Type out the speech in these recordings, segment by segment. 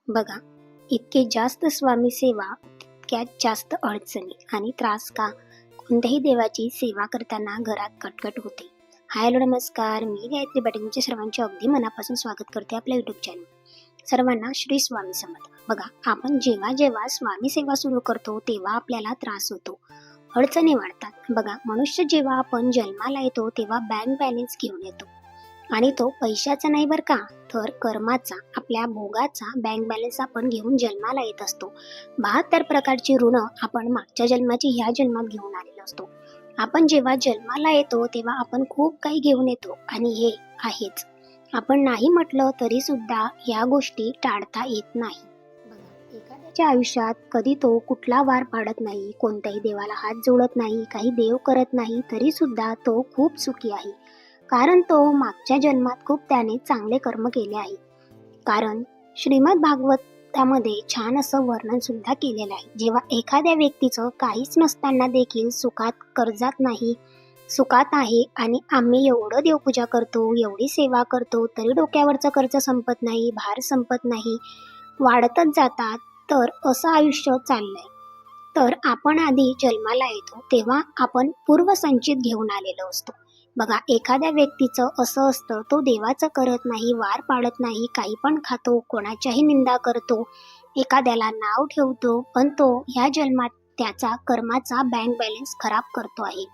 बघा, इतके जास्त स्वामी सेवा, तितक्यात जास्त अडचणी आणि त्रास का? कोणत्याही देवाची सेवा करताना घरात कटकट होते. हाय हॅलो नमस्कार, मी गायत्री पाटील तुमच्या सर्वांचे अगदी मनापासून स्वागत करते आपल्या युट्यूब चॅनल. सर्वांना श्री स्वामी समर्थ. बघा, आपण जेव्हा जेव्हा स्वामी सेवा सुरू करतो तेव्हा आपल्याला त्रास होतो, अडचणी वाढतात. बघा, मनुष्य जेव्हा आपण जन्माला येतो तेव्हा बँक बॅलन्स घेऊन येतो आणि तो पैशाचा नाही बरं का, तर कर्माचा, आपल्या भोगाचा बँक बॅलन्स आपण घेऊन जन्माला येत असतो. 72 प्रकारची ऋण आपण मागच्या जन्माची ह्या जन्मात घेऊन आलेलो असतो. आपण जेव्हा जन्माला येतो तेव्हा आपण खूप काही घेऊन येतो आणि हे आहेच. आपण नाही म्हटलं तरी सुद्धा या गोष्टी टाळता येत नाही. बघा, एखाद्याच्या आयुष्यात कधी तो कुठला वार पाडत नाही, कोणत्याही देवाला हात जोडत नाही, काही देव करत नाही, तरी सुद्धा तो खूप सुखी आहे. कारण तो मागच्या जन्मात खूप त्याने चांगले कर्म केले आहे. कारण श्रीमद भागवतामध्ये छान असं वर्णन सुद्धा केलेलं आहे. जेव्हा एखाद्या व्यक्तीचं काहीच नसताना देखील सुखात कर्जात नाही, सुखात आहे आणि आम्ही एवढं देवपूजा करतो, एवढी सेवा करतो, तरी डोक्यावरचं कर्ज संपत नाही, भार संपत नाही, वाढतच जातात, तर असं आयुष्य चाललंय. तर आपण आधी जन्माला येतो तेव्हा आपण पूर्वसंचित घेऊन आलेलो असतो. बघा, एखाद्या व्यक्तीचं असं असतं, तो देवाचं करत नाही, वार पाळत नाही, काही पण खातो, कोणाच्याही निंदा करतो, एखाद्याला नाव ठेवतो, पण तो ह्या जन्मात त्याचा कर्माचा बँक बॅलन्स खराब करतो आहे,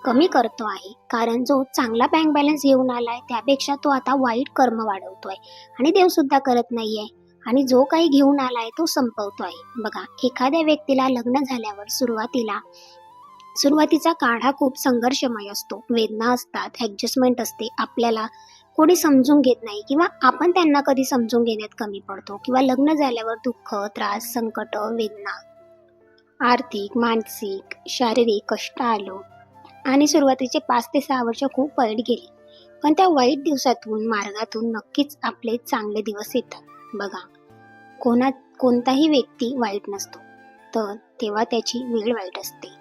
कमी करतो आहे. कारण जो चांगला बँक बॅलन्स घेऊन आलाय त्यापेक्षा तो आता वाईट कर्म वाढवतोय आणि देव सुद्धा करत नाहीये आणि जो काही घेऊन आलाय तो संपवतो आहे. बघा, एखाद्या व्यक्तीला लग्न झाल्यावर सुरुवातीचा काळ हा खूप संघर्षमय असतो. वेदना असतात, ॲडजस्टमेंट असते, आपल्याला कोणी समजून घेत नाही किंवा आपण त्यांना कधी समजून घेण्यात कमी पडतो किंवा लग्न झाल्यावर दुःख, त्रास, संकट, वेदना, आर्थिक, मानसिक, शारीरिक कष्ट आलो आणि सुरुवातीचे 5 ते 6 वर्ष खूप वाईट गेली. पण त्या वाईट दिवसातून, मार्गातून नक्कीच आपले चांगले दिवस येतात. बघा, कोणताही व्यक्ती वाईट नसतो, तर तेव्हा त्याची वेळ वाईट असते.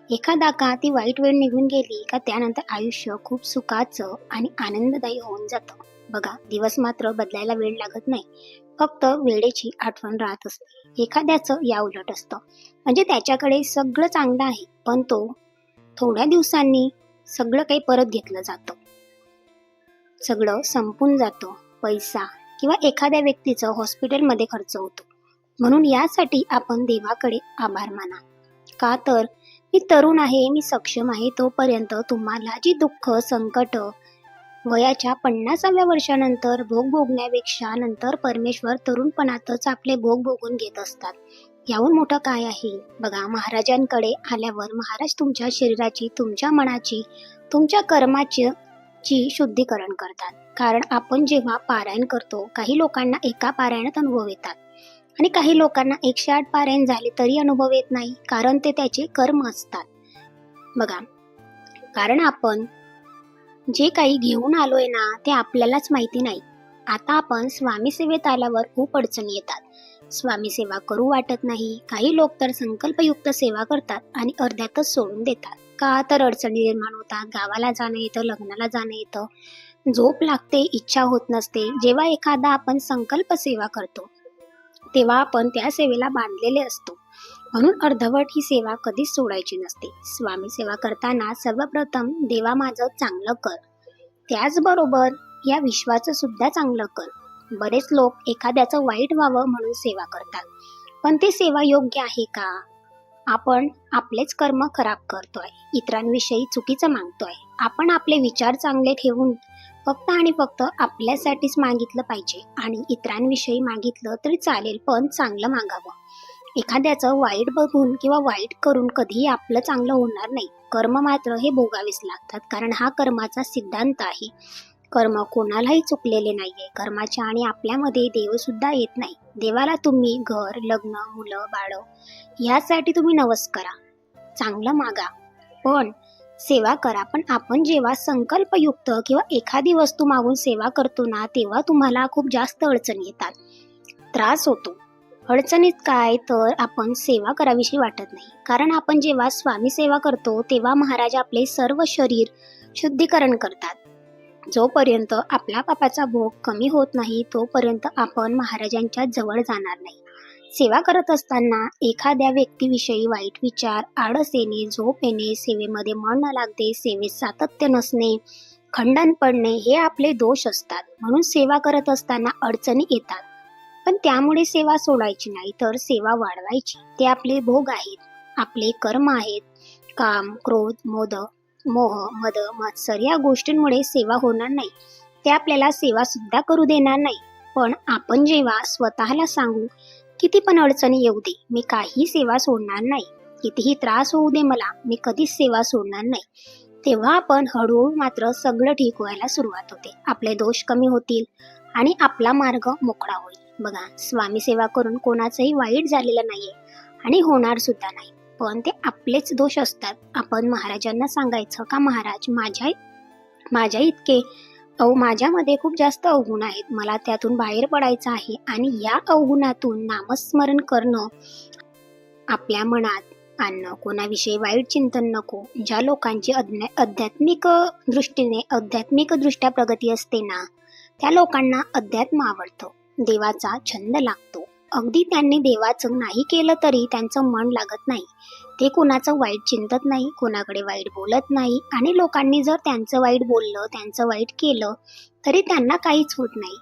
एखादा का ती वाईट वेळ निघून गेली का त्यानंतर आयुष्य खूप सुखाचं आणि आनंददायी होऊन जातं. बघा, दिवस मात्र बदलायला वेळ लागत नाही, फक्त वेळेची आठवण राहत असते. एखाद्याचं या उलट असतं, म्हणजे त्याच्याकडे सगळं चांगलं आहे, पण तो थोड्या दिवसांनी सगळं काही परत घेतलं जातं, सगळं संपून जातं, पैसा किंवा एखाद्या व्यक्तीचं हॉस्पिटलमध्ये खर्च होतो. म्हणून यासाठी आपण देवाकडे आभार माना. का तर मी तरुण आहे, मी सक्षम आहे, तोपर्यंत तुम्हाला जी दुःख, संकट वयाच्या 50व्या वर्षानंतर भोग भोगण्यापेक्षा नंतर परमेश्वर तरुणपणातच आपले भोग भोगून घेत असतात. याहून मोठं काय आहे? बघा, महाराजांकडे आल्यावर महाराज तुमच्या शरीराची, तुमच्या मनाची, तुमच्या कर्माची शुद्धीकरण करतात. कारण आपण जेव्हा पारायण करतो, काही लोकांना एका पारायणात अनुभव येतात आणि काही लोकांना 108 पारायण झाले तरी अनुभव येत नाही, कारण ते त्याचे कर्म असतात. बघा, कारण आपण जे काही घेऊन आलोय ना, ते आपल्यालाच माहिती नाही. आता आपण स्वामी सेवेत आल्यावर खूप अडचणी येतात. स्वामी सेवा करू वाटत नाही. काही लोक तर संकल्पयुक्त सेवा करतात आणि अर्ध्यातच सोडून देतात. का तर अडचणी निर्माण होतात, गावाला जाणं येतं, लग्नाला जाणं येतं, झोप लागते, इच्छा होत नसते. जेव्हा एखादा आपण संकल्प सेवा करतो तेव्हा आपण त्या सेवेला बांधलेले असतो, म्हणून अर्धवट ही सेवा कधीच सोडायची नसते. स्वामी सेवा करताना सर्वप्रथम देवा माझं चांगलं कर, त्याचबरोबर या विश्वाचं सुद्धा चांगलं कर. बरेच लोक एखाद्याचं वाईट व्हावं म्हणून सेवा करतात, पण ती सेवा योग्य आहे का? आपण आपलेच कर्म खराब करतोय, इतरांविषयी चुकीचं मागतोय. आपण आपले विचार चांगले ठेवून फक्त आणि फक्त आपल्यासाठीच मागितलं पाहिजे आणि इतरांविषयी मागितलं तरी चालेल, पण चांगलं मागावं. एखाद्याचं वाईट बघून किंवा वाईट करून कधीही आपलं चांगलं होणार नाही. कर्म मात्र हे भोगावेच लागतात, कारण हा कर्माचा सिद्धांत आहे. कर्म कोणालाही चुकलेले नाहीये. कर्माच्या आणि आपल्यामध्ये देव सुद्धा येत नाही. देवाला तुम्ही घर, लग्न, मुलं, बाळ यासाठी तुम्ही नवस करा, चांगलं मागा, पण सेवा करा. पण आपण जेव्हा संकल्पयुक्त किंवा एखादी वस्तू मागून सेवा करतो ना, तेव्हा तुम्हाला खूप जास्त अडचणी येतात, त्रास होतो. अडचणीत काय तर आपण सेवा करावीशी वाटत नाही. कारण आपण जेव्हा स्वामी सेवा करतो तेव्हा महाराज आपले सर्व शरीर शुद्धीकरण करतात. जोपर्यंत आपला पापाचा भोग कमी होत नाही तोपर्यंत आपण महाराजांच्या जवळ जाणार नाही. सेवा करत असताना एखाद्या व्यक्तीविषयी वाईट विचार, आळस येणे, झोप येणे, सेवेमध्ये मन न लागणे, सेवेत सातत्य नसणे, खंडन पडणे हे आपले दोष असतात. म्हणून सेवा करत असताना अडचणी येतात, पण त्यामुळे सेवा सोडायची नाही तर सेवा वाढवायची. ते आपले भोग आहेत, आपले कर्म आहेत. काम, क्रोध, मोह, मद, मत्सर या गोष्टींमुळे सेवा होणार नाही. ते आपल्याला सेवा सुद्धा करू देणार नाही. पण आपण जेव्हा स्वतःला सांगू, किती पण अडचणी येऊ दे, मी काही सेवा सोडणार नाही, कितीही त्रास होऊ दे मला, मी कधीच सेवा सोडणार नाही, तेव्हा आपण हळूहळू मात्र सगळं ठीक व्हायला सुरुवात होते. आपले दोष कमी होतील आणि आपला मार्ग मोकळा होईल. बघा, स्वामी सेवा करून कोणाचंही वाईट झालेलं नाहीये आणि होणार सुद्धा नाही, पण ते आपलेच दोष असतात. आपण महाराजांना सांगायचं का, महाराज माझ्या इतके माझ्यामध्ये खूप जास्त अवगुण आहेत, मला त्यातून बाहेर पडायचं आहे आणि या अवगुणातून नामस्मरण करणं आपल्या मनात आणणं, कोणाविषयी वाईट चिंतन नको. ज्या लोकांची आध्यात्मिकदृष्ट्या प्रगती असते ना, त्या लोकांना अध्यात्म आवडतं, देवाचा छंद लागतो. अगदी त्यांनी देवाचं नाही केलं तरी त्यांचं मन लागत नाही. ते कोणाचं वाईट चिंतत नाही, कोणाकडे वाईट बोलत नाही आणि लोकांनी जर त्यांचं वाईट बोललं, त्यांचं वाईट केलं तरी त्यांना काहीच होत नाही.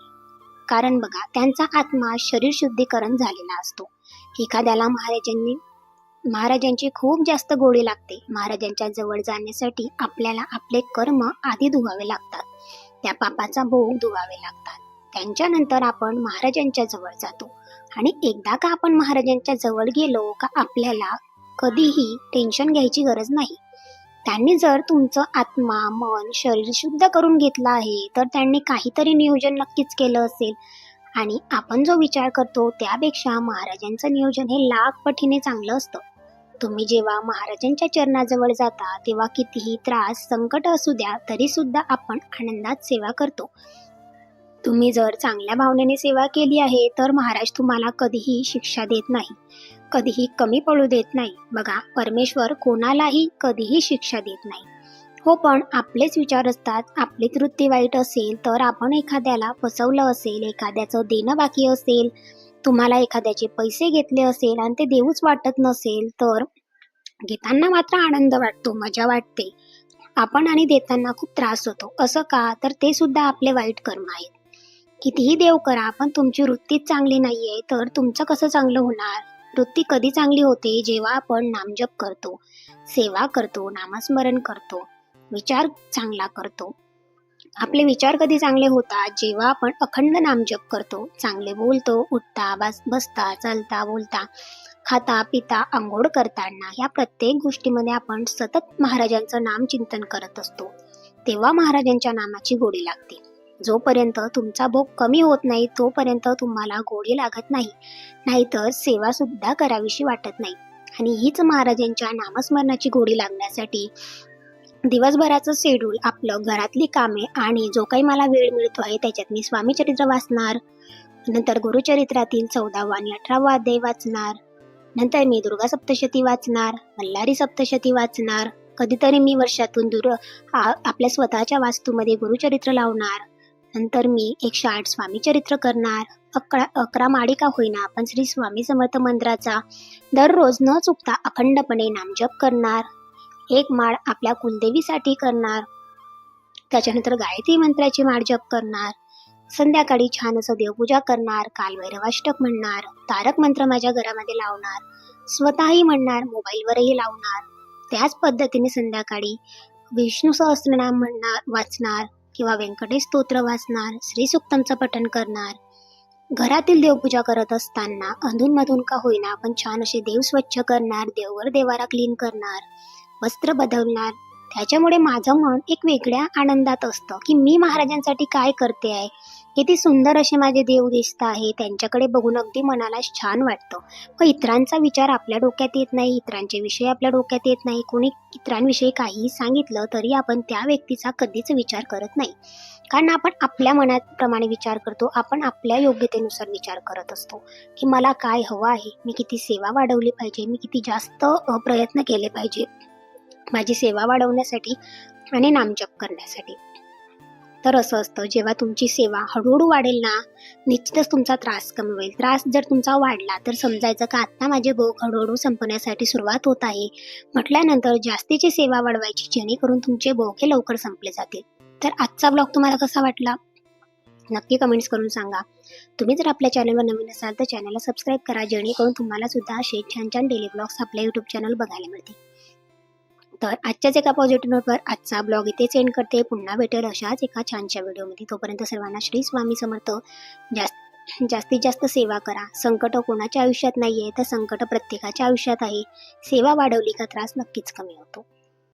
कारण बघा, त्यांचा आत्मा शरीर शुद्धीकरण झालेला असतो. एखाद्याला महाराजांची खूप जास्त गोडी लागते. महाराजांच्या जवळ जाण्यासाठी आपल्याला आपले कर्म आधी धुवावे लागतात, त्या पापाचा भोग धुवावे लागतात. त्यांच्यानंतर आपण महाराजांच्या जवळ जातो आणि एकदा का आपण महाराजांच्या जवळ गेलो का आपल्याला कधीही टेन्शन घ्यायची गरज नाही. त्यांनी जर तुमचं आत्मा, मन, शरीर शुद्ध करून घेतलं आहे तर त्यांनी काहीतरी नियोजन नक्कीच केलं असेल आणि आपण जो विचार करतो त्यापेक्षा महाराजांचं नियोजन हे लाख पटीने चांगलं असतं. तुम्ही जेव्हा महाराजांच्या चरणाजवळ जाता तेव्हा कितीही त्रास, संकट असू द्या तरी सुद्धा आपण आनंदात सेवा करतो. तुम्ही जर चांगल्या भावनेने सेवा केली आहे तर महाराज तुम्हाला कधीही शिक्षा देत नाही, कधीही कमी पडू देत नाही. बघा, परमेश्वर कोणालाही कधीही शिक्षा देत नाही. हो, पण आपलेच विचार असतात. आपलीच वृत्ती वाईट असेल तर आपण एखाद्याला फसवलं असेल, एखाद्याचं देणं बाकी असेल, तुम्हाला एखाद्याचे पैसे घेतले असेल आणि ते देऊच वाटत नसेल तर घेताना मात्र आनंद वाटतो, मजा वाटते. आपण आणि देताना खूप त्रास होतो. असं का? तर ते सुद्धा आपले वाईट कर्म आहेत. कितीही देव करा, पण तुमची वृत्तीच चांगली नाहीये तर तुमचं कसं चांगलं होणार? वृत्ती कधी चांगली होते? जेव्हा आपण नामजप करतो, सेवा करतो, नामस्मरण करतो, विचार चांगला करतो. आपले विचार कधी चांगले होतात? जेव्हा आपण अखंड नामजप करतो, चांगले बोलतो, उठता, बसता, चालता, बोलता, खाता, पिता, आंघोळ करताना या प्रत्येक गोष्टीमध्ये आपण सतत महाराजांचं नाम चिंतन करत असतो. तेव्हा महाराजांच्या नामाची गोडी लागते. जोपर्यंत तुमचा भोग कमी होत नाही तोपर्यंत तुम्हाला गोडी लागत नाही, नाहीतर सेवा सुद्धा करावीशी वाटत नाही. आणि हीच महाराजांच्या नामस्मरणाची गोडी लागण्यासाठी दिवसभराचं शेड्यूल, आपलं घरातली कामे आणि जो काही मला वेळ मिळतो आहे त्याच्यात मी स्वामीचरित्र वाचणार, नंतर गुरुचरित्रातील 14वा आणि 18वा अध्याय वाचणार, नंतर मी दुर्गा सप्तशती वाचणार, मल्हारी सप्तशती वाचणार, कधीतरी मी वर्षातून आपल्या स्वतःच्या वास्तूमध्ये गुरुचरित्र लावणार, नंतर मी 108 स्वामीचरित्र करणार, 11 माळी का होईना आपण श्री स्वामी समर्थ मंत्राचा दररोज न चुकता अखंडपणे नामजप करणार, 1 माळ आपल्या कुलदेवीसाठी करणार, त्याच्यानंतर गायत्री मंत्राची माळ जप करणार, संध्याकाळी छान असं देवपूजा करणार, कालभैरवाष्टक म्हणणार, तारक मंत्र माझ्या घरामध्ये लावणार, स्वतःही म्हणणार, मोबाईलवरही लावणार. त्याच पद्धतीने संध्याकाळी विष्णू सहस्त्रनाम वाचणार किंवा व्यंकटेश स्तोत्र वाचणार, श्री सुक्तमचं पठण करणार. घरातील देवपूजा करत असताना अधूनमधून का होईना आपण छान असे देव स्वच्छ करणार, देवघर देवारा क्लीन करणार, वस्त्र बदलणार. त्याच्यामुळे माझं मन एक वेगळ्या आनंदात असतं की मी महाराजांसाठी काय करते आहे, किती सुंदर असे माझे देव दिसत आहे, त्यांच्याकडे बघून अगदी मनाला छान वाटतं. पण इतरांचा विचार आपल्या डोक्यात येत नाही, इतरांचे विषय आपल्या डोक्यात येत नाही. कोणी इतरांविषयी काहीही सांगितलं तरी आपण त्या व्यक्तीचा कधीच विचार करत नाही, कारण आपण आपल्या मनाप्रमाणे विचार करतो. आपण आपल्या योग्यतेनुसार विचार करत असतो की मला काय हवं आहे, मी किती सेवा वाढवली पाहिजे, मी किती जास्त प्रयत्न केले पाहिजे माझी सेवा वाढवण्यासाठी आणि नामजप करण्यासाठी. तर असं असतं, जेव्हा तुमची सेवा हळूहळू वाढेल ना, निश्चितच तुमचा त्रास कमी होईल. त्रास जर तुमचा वाढला तर समजायचं का आत्ता माझे भोग हळूहळू संपण्यासाठी सुरुवात होत आहे. म्हटल्यानंतर जास्तीची सेवा वाढवायची, जेणेकरून तुमचे भोग हे लवकर संपले जातील. तर आजचा ब्लॉग तुम्हाला कसा वाटला? नक्की कमेंट्स करून सांगा. तुम्ही जर आपल्या चॅनलवर नवीन असाल तर चॅनलला सबस्क्राईब करा, जेणेकरून तुम्हाला सुद्धा असे छान छान डेली ब्लॉग्स आपल्या यूट्यूब चॅनल बघायला मिळतील. तर आजच्याच एका पॉझिटिव्ह नोटवर आजचा ब्लॉग इथेच एंड करते. पुन्हा भेटेल अशाच एका छानशा व्हिडिओमध्ये. तोपर्यंत सर्वांना श्री स्वामी समर्थ. जास्तीत जास्त सेवा करा. संकट कोणाच्या आयुष्यात नाहीये, तर संकट प्रत्येकाच्या आयुष्यात आहे. सेवा वाढवली का त्रास नक्कीच कमी होतो.